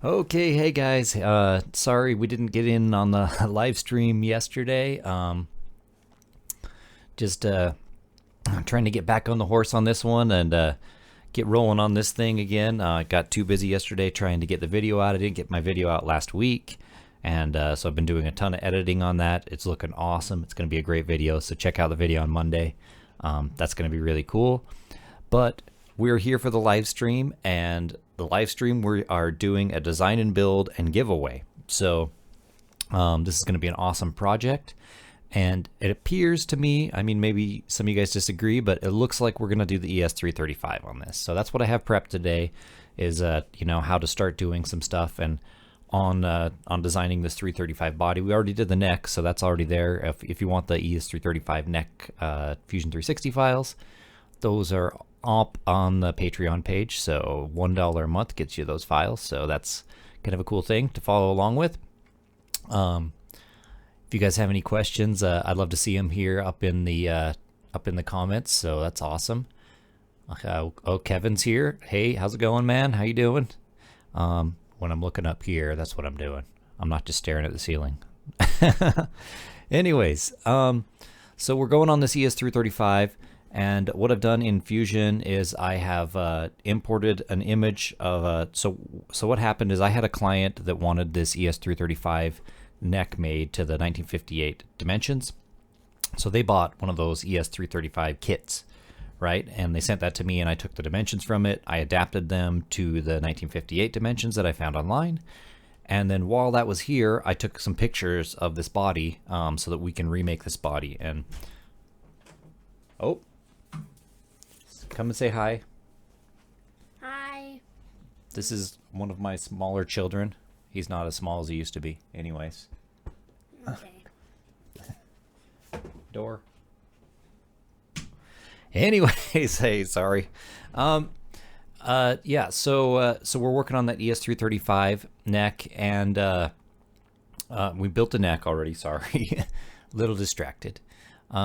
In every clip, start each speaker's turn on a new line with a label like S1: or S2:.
S1: Okay, hey guys. Sorry we didn't get in on the live stream yesterday. Just trying to get back on the horse on this one and get rolling on this thing again. Got too busy yesterday trying to get the video out. I didn't get my video out last week, and so I've been doing a ton of editing on that. It's looking awesome. It's going to be a great video. So check out the video on Monday. That's going to be really cool. But we're here for the live stream, and the live stream we are doing a design and build and giveaway. So this is going to be an awesome project, and it appears to me, I mean, maybe some of you guys disagree, but it looks like we're going to do the ES335 on this. So that's what I have prepped today, is how to start doing some stuff and on designing this 335 body. We already did the neck, so that's already there. If you want the ES335 neck Fusion 360 files, those are up on the Patreon page, so $1 a month gets you those files. So that's kind of a cool thing to follow along with. If you guys have any questions, I'd love to see them here up in the comments. So that's awesome. Oh, Kevin's here. Hey, how's it going, man? How you doing? When I'm looking up here, that's what I'm doing. I'm not just staring at the ceiling. Anyways, so we're going on this ES335. And what I've done in Fusion is I have imported an image of so what happened is I had a client that wanted this ES335 neck made to the 1958 dimensions. So they bought one of those ES335 kits, right? And they sent that to me, and I took the dimensions from it. I adapted them to the 1958 dimensions that I found online. And then while that was here, I took some pictures of this body so that we can remake this body. And oh, come and say hi.
S2: Hi.
S1: This is one of my smaller children. He's not as small as he used to be. Anyways.
S2: Okay.
S1: Door. Anyways, hey, sorry. Yeah, so we're working on that ES335 neck, and we built the neck already. Sorry. Little distracted.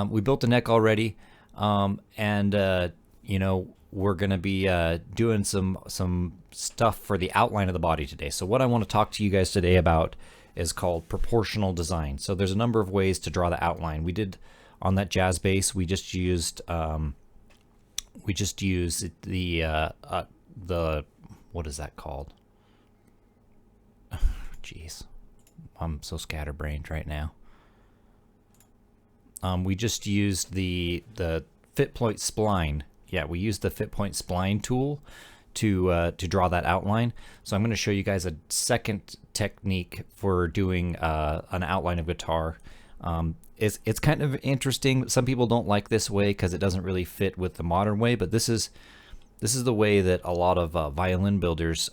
S1: We built the neck already, and we're going to be doing some stuff for the outline of the body today. So what I want to talk to you guys today about is called proportional design. So there's a number of ways to draw the outline. We did on that jazz bass, we just used the what is that called? Jeez, I'm so scatterbrained right now. We just used the fit point spline. Yeah, we used the fit point spline tool to draw that outline. So I'm going to show you guys a second technique for doing an outline of guitar. It's kind of interesting. Some people don't like this way because it doesn't really fit with the modern way, but this is the way that a lot of violin builders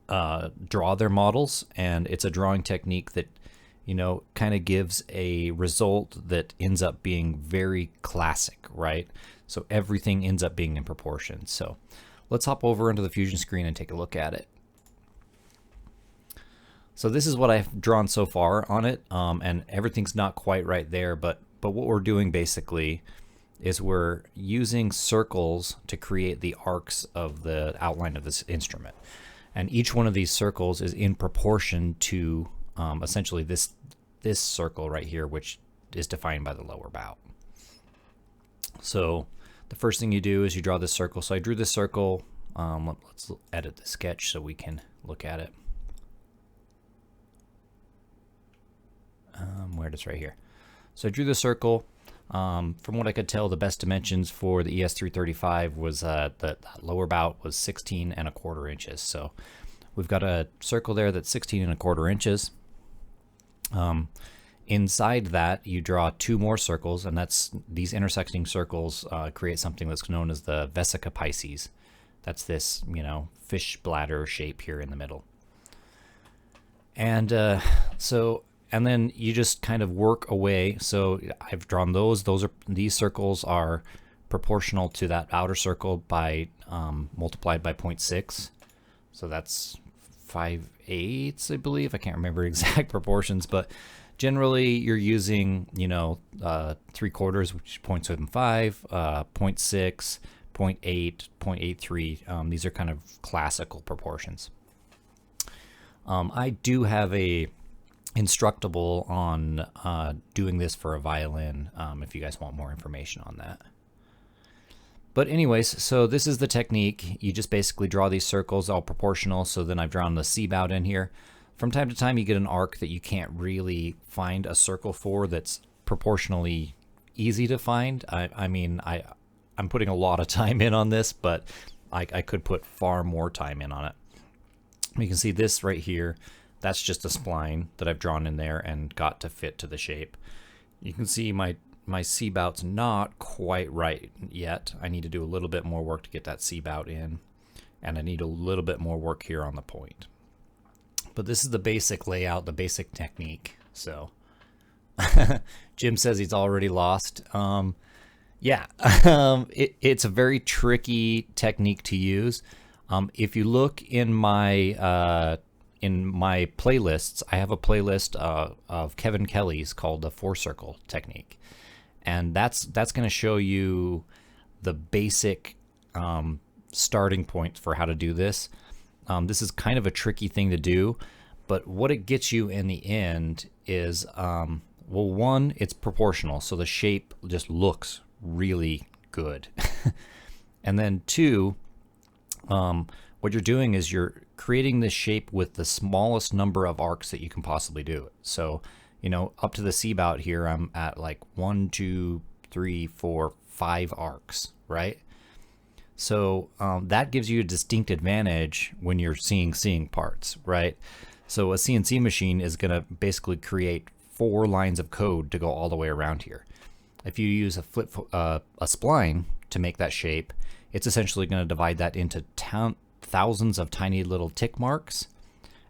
S1: draw their models, and it's a drawing technique that kind of gives a result that ends up being very classic, right? So everything ends up being in proportion. So let's hop over into the Fusion screen and take a look at it. So this is what I've drawn so far on it, and everything's not quite right there, but what we're doing basically is we're using circles to create the arcs of the outline of this instrument. And each one of these circles is in proportion to essentially this circle right here, which is defined by the lower bow. So the first thing you do is you draw this circle. So I drew this circle. Let's edit the sketch so we can look at it. Where it is, right here. So I drew the circle. From what I could tell, the best dimensions for the ES335 was the lower bout was 16¼ inches. So we've got a circle there that's 16¼ inches. Inside that, you draw two more circles, and that's these intersecting circles create something that's known as the vesica Pisces. That's this, fish bladder shape here in the middle. And and then you just kind of work away. So I've drawn those. These circles are proportional to that outer circle by multiplied by 0.6. So that's 5/8, I believe. I can't remember exact proportions, but generally you're using 3/4, which is 0.75, 0.6, 0.8, 0.83. These are kind of classical proportions. I do have a instructable on doing this for a violin if you guys want more information on that. But anyways, so this is the technique. You just basically draw these circles all proportional. So then I've drawn the C-bout in here. From time to time you get an arc that you can't really find a circle for that's proportionally easy to find. I'm putting a lot of time in on this, but I could put far more time in on it. You can see this right here. That's just a spline that I've drawn in there and got to fit to the shape. You can see my C-bout's not quite right yet. I need to do a little bit more work to get that C-bout in, and I need a little bit more work here on the point. But this is the basic layout, the basic technique. So Jim says he's already lost. Yeah, it's a very tricky technique to use. If you look in my playlists, I have a playlist of Kevin Kelly's called the 4-circle technique. And that's going to show you the basic starting point for how to do this. This is kind of a tricky thing to do, but what it gets you in the end is, well, one, it's proportional, so the shape just looks really good. And then two, what you're doing is you're creating this shape with the smallest number of arcs that you can possibly do it. So, up to the C-bout here, I'm at like 1, 2, 3, 4, 5 arcs, right? So that gives you a distinct advantage when you're seeing parts, right? So a CNC machine is going to basically create 4 lines of code to go all the way around here. If you use a spline to make that shape, it's essentially going to divide that into thousands of tiny little tick marks,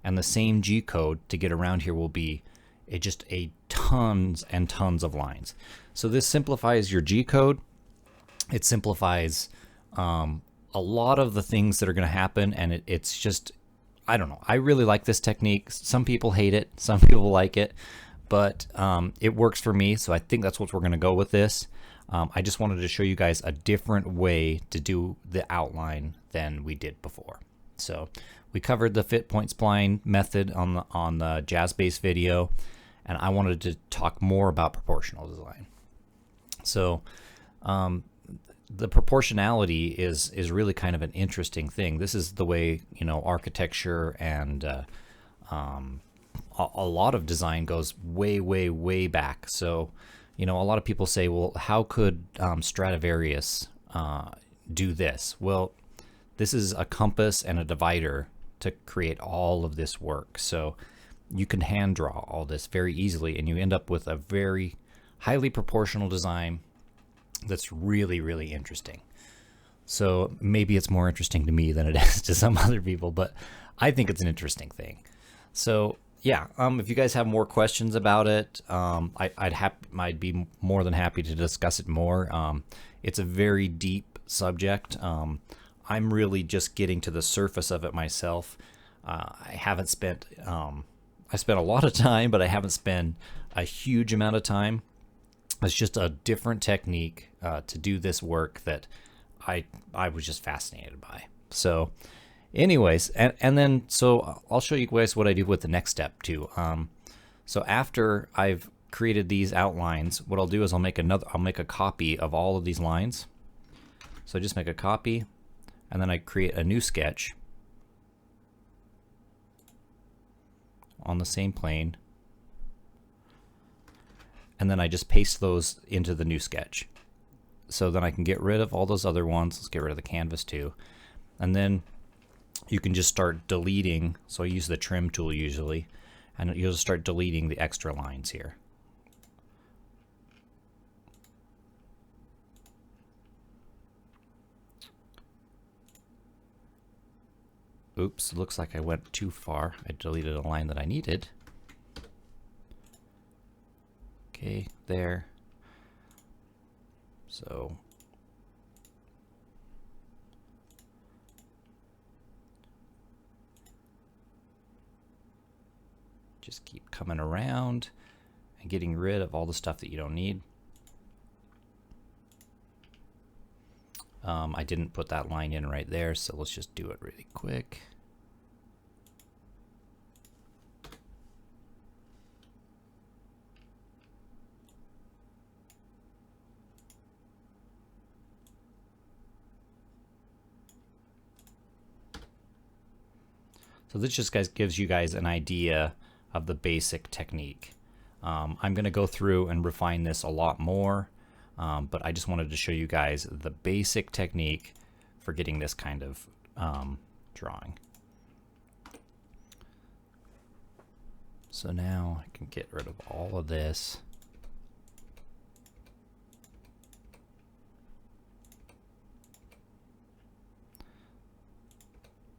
S1: and the same G code to get around here will be just tons and tons of lines. So this simplifies your G code. It simplifies a lot of the things that are going to happen, and it's just, I don't know. I really like this technique. Some people hate it. Some people like it. But it works for me, so I think that's what we're going to go with this. I just wanted to show you guys a different way to do the outline than we did before. So we covered the fit point spline method on the jazz bass video, and I wanted to talk more about proportional design. So the proportionality is really kind of an interesting thing. This is the way architecture and a lot of design goes way back. So a lot of people say, well, how could Stradivarius do this? Well, this is a compass and a divider to create all of this work. So you can hand draw all this very easily, and you end up with a very highly proportional design that's really interesting. So maybe it's more interesting to me than it is to some other people, but I think it's an interesting thing. So yeah, if you guys have more questions about it, I'd be more than happy to discuss it more. It's a very deep subject. I'm really just getting to the surface of it myself. I spent a lot of time, but I haven't spent a huge amount of time. It's just a different technique to do this work that I was just fascinated by. So anyways, and then so I'll show you guys what I do with the next step too. So after I've created these outlines, what I'll do is I'll make a copy of all of these lines. So I just make a copy, and then I create a new sketch on the same plane, and then I just paste those into the new sketch. So then I can get rid of all those other ones. Let's get rid of the canvas too, and then you can just start deleting. So I use the trim tool usually, and you'll just start deleting the extra lines here. Oops, looks like I went too far. I deleted a line that I needed. Okay, there. So just keep coming around and getting rid of all the stuff that you don't need. I didn't put that line in right there, so let's just do it really quick. So this just gives you guys an idea of the basic technique. I'm going to go through and refine this a lot more, but I just wanted to show you guys the basic technique for getting this kind of drawing. So now I can get rid of all of this.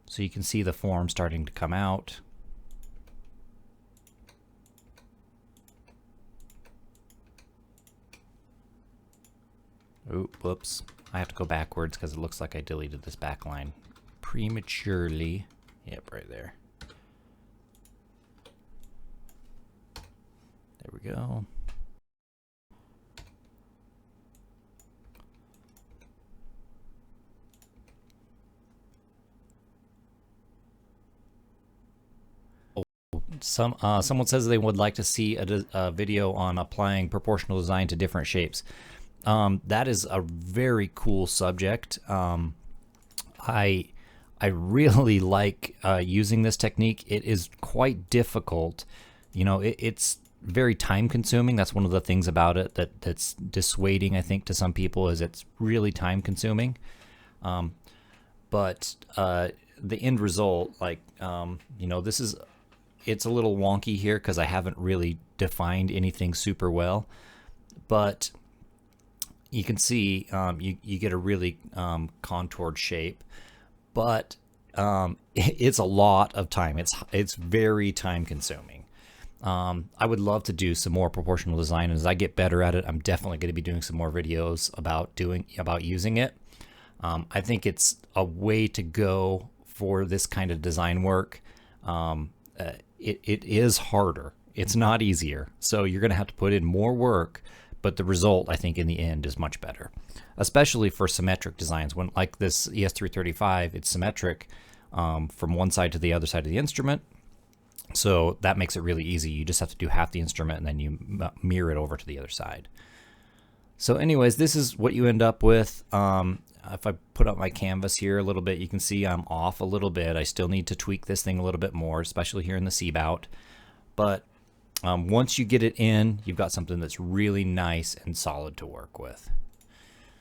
S1: So you can see the form starting to come out. Oh, whoops. I have to go backwards because it looks like I deleted this back line prematurely. Yep, right there. There we go. Someone says they would like to see a video on applying proportional design to different shapes. That is a very cool subject. I really like using this technique. It is quite difficult. You know, it's very time consuming. That's one of the things about it that's dissuading, I think, to some people, is it's really time consuming. But the end result, like, you know, it's a little wonky here because I haven't really defined anything super well, but you can see you get a really contoured shape, but it's a lot of time. It's very time consuming. I would love to do some more proportional design, and as I get better at it, I'm definitely going to be doing some more videos about using it. I think it's a way to go for this kind of design work. It is harder. It's not easier. So you're going to have to put in more work, but the result, I think, in the end is much better, especially for symmetric designs. When, like this ES335, it's symmetric from one side to the other side of the instrument. So that makes it really easy. You just have to do half the instrument and then you mirror it over to the other side. So anyways, this is what you end up with. If I put up my canvas here a little bit, you can see I'm off a little bit. I still need to tweak this thing a little bit more, especially here in the C-bout. But once you get it in, you've got something that's really nice and solid to work with.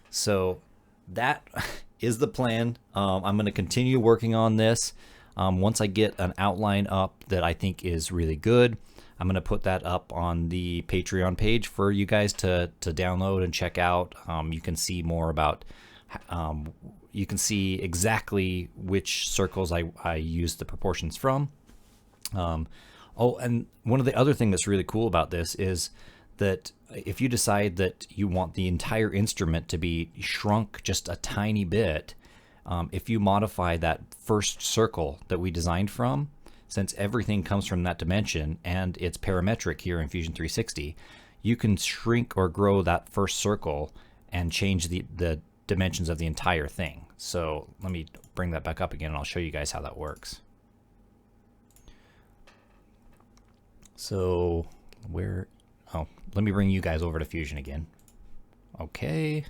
S1: So that is the plan. I'm going to continue working on this. Once I get an outline up that I think is really good, I'm going to put that up on the Patreon page for you guys to download and check out. You can see more about you can see exactly which circles I use the proportions from. Oh, and one of the other things that's really cool about this is that if you decide that you want the entire instrument to be shrunk just a tiny bit, if you modify that first circle that we designed from, since everything comes from that dimension and it's parametric here in Fusion 360, you can shrink or grow that first circle and change the dimensions of the entire thing. So let me bring that back up again and I'll show you guys how that works. So let me bring you guys over to Fusion again. Okay.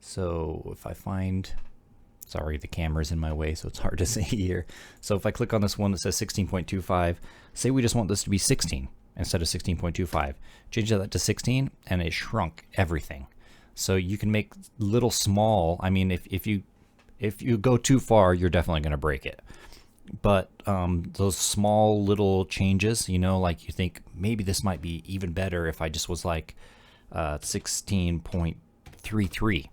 S1: So if I find, sorry, the camera's in my way, so it's hard to see here. So if I click on this one that says 16.25, say we just want this to be 16 instead of 16.25, change that to 16 and it shrunk everything. So you can make little small, I mean, if you go too far, you're definitely going to break it. But those small little changes, you know, like you think maybe this might be even better if I just was like 16.33,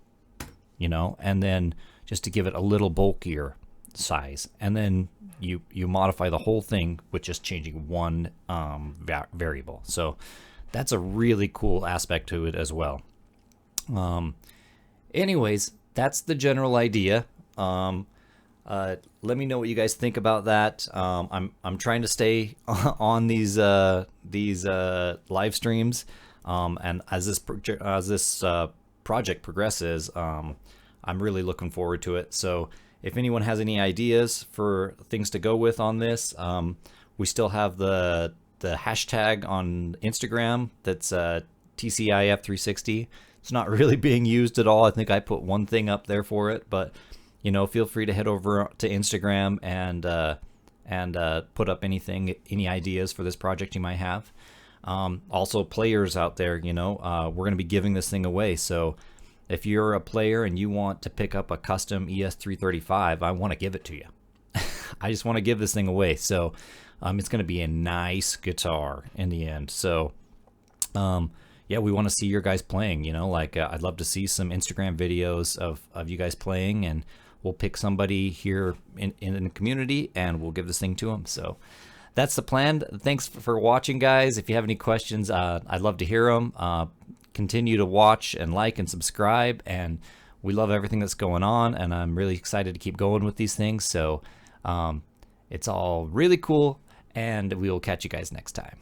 S1: you know, and then just to give it a little bulkier size. And then you modify the whole thing with just changing one variable. So that's a really cool aspect to it as well. Anyways, that's the general idea. Let me know what you guys think about that. I'm trying to stay on these live streams, and as this project progresses, I'm really looking forward to it. So if anyone has any ideas for things to go with on this, we still have the hashtag on Instagram that's TCIF360. It's not really being used at all. I think I put one thing up there for it, but feel free to head over to Instagram and put up any ideas for this project you might have. Also, players out there, we're going to be giving this thing away. So if you're a player and you want to pick up a custom ES335, I want to give it to you. I just want to give this thing away. So it's going to be a nice guitar in the end. So yeah, we want to see your guys playing. I'd love to see some Instagram videos of you guys playing, and we'll pick somebody here in the community and we'll give this thing to them. So that's the plan. Thanks for watching, guys. If you have any questions, I'd love to hear them. Continue to watch and like and subscribe, and we love everything that's going on, and I'm really excited to keep going with these things. So it's all really cool, and we will catch you guys next time.